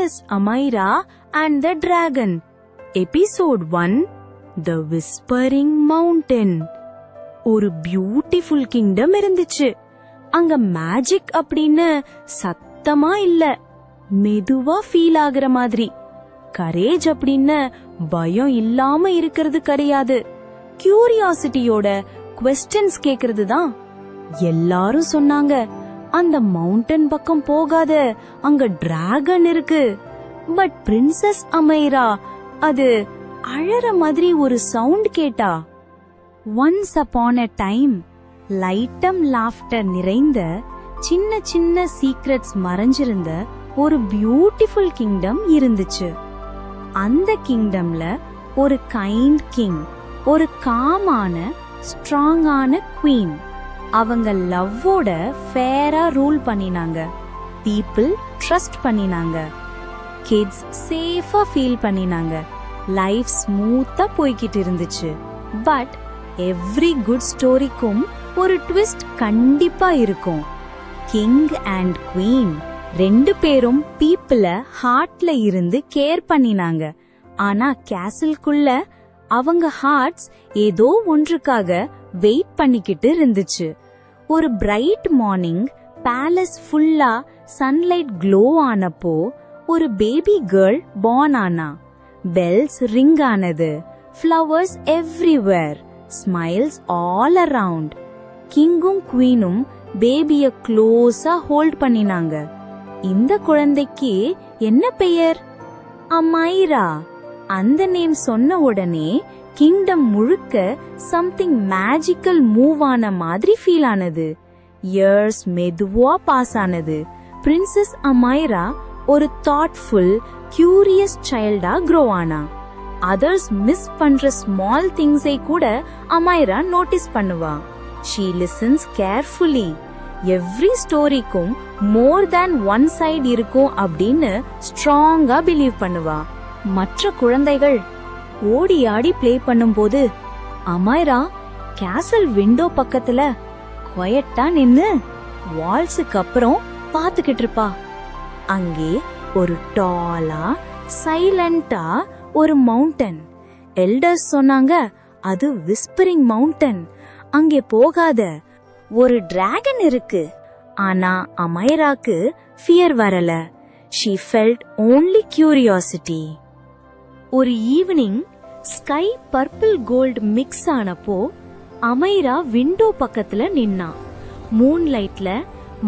Princess Amira and the Dragon. Episode 1, The Whispering Mountain. ஒரு beautiful kingdom இருந்துச்சு. அங்க magic அப்படின்னு சத்தமா இல்ல, மெதுவா ஃபீல் ஆகுற மாதிரி. கரேஜ் அப்படின்னு பயம் இல்லாம இருக்கிறது கிடையாது, கியூரியாசிட்டியோட குவெஸ்டன்ஸ் கேக்குறது தான். எல்லாரும் சொன்னாங்க, அந்த மவுண்டன் பக்கம் போகாத, அங்க டிராகன் இருக்கு. பட் பிரின்சஸ் அமைரா அது அழற மாதிரி ஒரு சவுண்ட் கேட்டா. ஒன்ஸ் அப்பான் எ டைம், லைட்டம் லாஃப்டர் நிறைந்த சின்ன சின்ன சீக்ரெட்ஸ் மறைஞ்சிருந்த ஒரு பியூட்டிஃபுல் கிங்டம் இருந்துச்சு. அந்த கிங்டம்ல ஒரு கைண்ட் கிங், ஒரு காமான ஸ்ட்ராங்கான குவீன். அவங்க லவ்வோட ஃபேரா ரூல் பண்ணினாங்க. பீப்புள் ட்ரஸ்ட் பண்ணினாங்க. கிட்ஸ் சேஃபா ஃபீல் பண்ணினாங்க. லைஃப் ஸ்மூத்தா போய்கிட்டு இருந்துச்சு. பட் எவ்ரி குட் ஸ்டோரிக்கும் ஒரு ட்விஸ்ட் கண்டிப்பா இருக்கும். கிங் அண்ட் குவீன் ரெண்டு பேரும் பீப்புள ஹார்ட்ல இருந்து கேர் பண்ணினாங்க. ஆனா கேசல்குள்ள அவங்க ஹார்ட்ஸ் ஏதோ ஒன்றுக்காக வெயிட் பண்ணிக்கிட்டு இருந்துச்சு. ஒரு பிரைட் மார்னிங் பேலஸ் ஃபுல்லா சன்லைட் க்ளோ ஆனப்போ ஒரு பேபி கேர்ள் பார்ன் ஆனா. பெல்ஸ் ரிங் ஆனது, flowers everywhere, smiles all around. கிங்கும் குவீனும் பேபிய க்ளோஸா ஹோல்ட் பண்ணினாங்க. இந்த குழந்தைக்கு என்ன பெயர்? அமைரா. அந்த நேம் சொன்ன உடனே கிங்டம் முழுக்க சம்திங் மேஜிக்கல் மூவ் ஆன மாதிரி ஃபீல் ஆனது. இயர்ஸ் மெதுவா பாஸ் ஆனது. பிரின்சஸ் அமைரா ஒரு தாட்ஃபுல், கியூரியஸ் சைல்டா க்ரோ ஆனா. அதர்ஸ் மிஸ் பண்ற ஸ்மால் திங்ஸை கூட அமைரா நோட்டீஸ் பண்ணுவா. She listens carefully. எவ்ரி ஸ்டோரிக்கும் மோர் தேன் ஒன் சைடு இருக்கும் அப்படின்னு ஸ்ட்ராங்கா பிலீவ் பண்ணுவா. மற்ற குழந்தைகள் ஓடி ஆடி பிளே பண்ணும்போது அமைரா கேசல் விண்டோ பக்கத்துல குவைட்டா நின்னு வால்ஸுக்கு அப்புறம் பாத்துக்கிட்டு இருப்பா. அங்கே ஒரு டாலா சைலண்டா ஒரு மவுண்டன். எல்டர்ஸ் சொன்னாங்க, அது விஸ்பரிங் மவுண்டன், அங்கே போகாத, ஒரு டிராகன் இருக்கு. ஆனா அமைராக்கு ஃபியர் வரல. She felt only curiosity. ஒரு evening sky purple gold mix ஆனப்போ அமைரா விண்டோ பக்கத்துல நின்னா. மூன் லைட்ல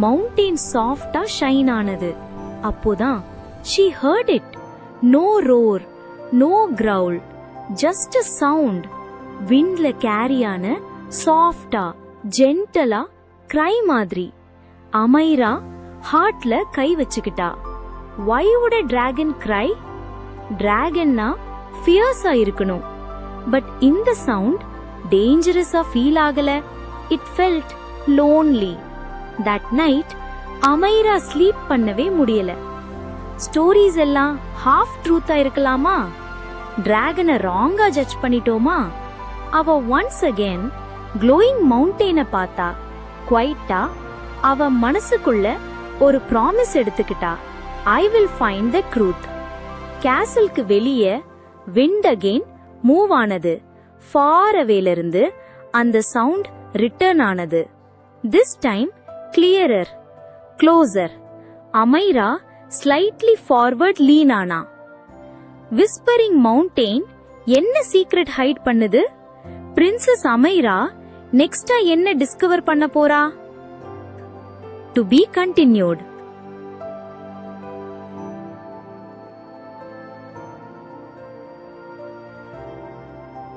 மவுண்டன் சாஃப்டா ஷைன் ஆனது. அப்போதான் she heard it. No roar, no growl, just a sound. விண்ட்ல கேரியான சாஃப்டா ஜென்டலா கிரை மாதிரி. அமைரா ஹார்ட்ல கை வச்சுக்கிட்டா. Why would a dragon cry? டிராகன்னா ஃபியர்ஸா இருக்கணும். பட் இந்த சவுண்ட் டேஞ்சரஸா ஃபீல் ஆகல. It felt lonely. That night Amyra sleep பண்ணவே முடியல. ஸ்டோரிஸ் எல்லாம் ஹாஃப் ட்ரூத்தா இருக்கலாமா? டிராகனை ராங்கா ஜட்ஜ் பண்ணிட்டோமா? அவ ஒன்ஸ் அகேன் க்ளோயிங் மவுண்டனை பார்த்தா. குவைட்டா அவ மனசுக்குள்ள ஒரு ப்ராமிஸ் எடுத்துக்கிட்டா. I will find the truth. கேசலுக்கு வெளியே விண்ட் அகெயின் மூவ் ஆனது. ஃபார் அவேல இருந்து அந்த சவுண்ட் ரிட்டர்ன் ஆனது. This time clearer, closer. Amaira slightly forward lean ஆனா. விஸ்பரிங் மவுண்டன் என்ன சீக்ரெட் ஹைட் பண்ணுது? பிரின்சஸ் அமைரா நெக்ஸ்டா என்ன டிஸ்கவர் பண்ண போறா? To be continued.